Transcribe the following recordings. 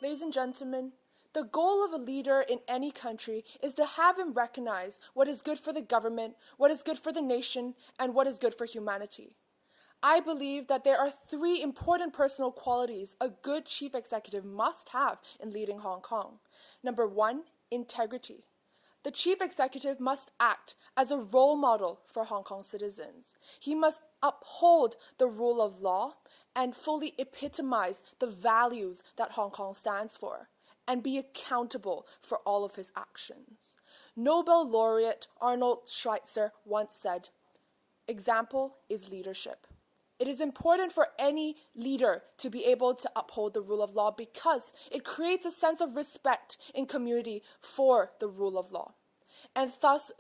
Ladies and gentlemen, the goal of a leader in any country is to have him recognize what is good for the government, what is good for the nation, and what is good for humanity. I believe that there are three important personal qualities a good chief executive must have in leading Hong Kong. Number one, integrity. The chief executive must act as a role model for Hong Kong citizens. He must uphold the rule of law and fully epitomize the values that Hong Kong stands for, and be accountable for all of his actions. Nobel laureate Arnold Schweitzer once said, "Example is leadership." It is important for any leader to be able to uphold the rule of law because it creates a sense of respect in community for the rule of law. And thus,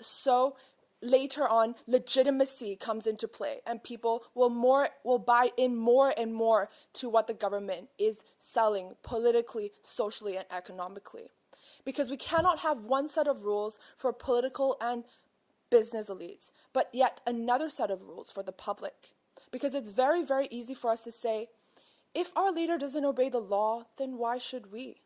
later on, legitimacy comes into play and people will buy in more and more to what the government is selling politically, socially, and economically. Because we cannot have one set of rules for political and business elites, but yet another set of rules for the public. Because it's very, very easy for us to say, if our leader doesn't obey the law, then why should we?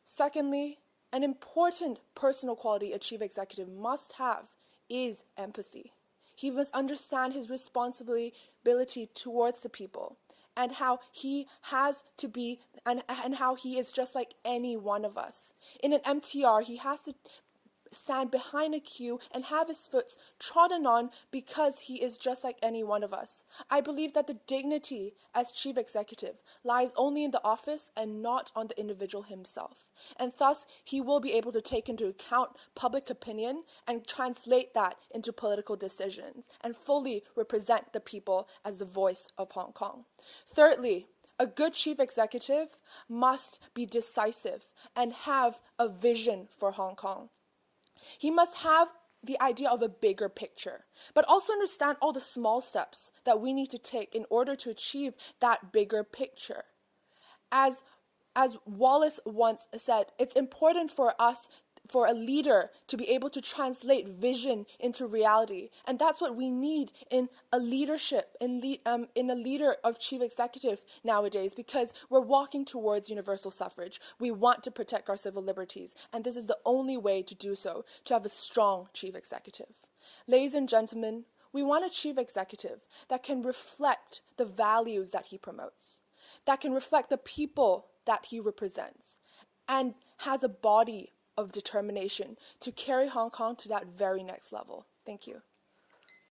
Secondly, an important personal quality a chief executive must have is empathy. He must understand his responsibility towards the people and how he has to be and how he is just like any one of us. In an MTR, he has to stand behind a queue and have his foot trodden on because he is just like any one of us. I believe that the dignity as chief executive lies only in the office and not on the individual himself. And thus, he will be able to take into account public opinion and translate that into political decisions and fully represent the people as the voice of Hong Kong. Thirdly, a good chief executive must be decisive and have a vision for Hong Kong. He must have the idea of a bigger picture, but also understand all the small steps that we need to take in order to achieve that bigger picture. As Wallace once said, it's important for a leader to be able to translate vision into reality. And that's what we need in a leadership, in a leader of chief executive nowadays, because we're walking towards universal suffrage. We want to protect our civil liberties, and this is the only way to do so, to have a strong chief executive. Ladies and gentlemen, we want a chief executive that can reflect the values that he promotes, that can reflect the people that he represents, and has a body of determination to carry Hong Kong to that very next level. Thank you.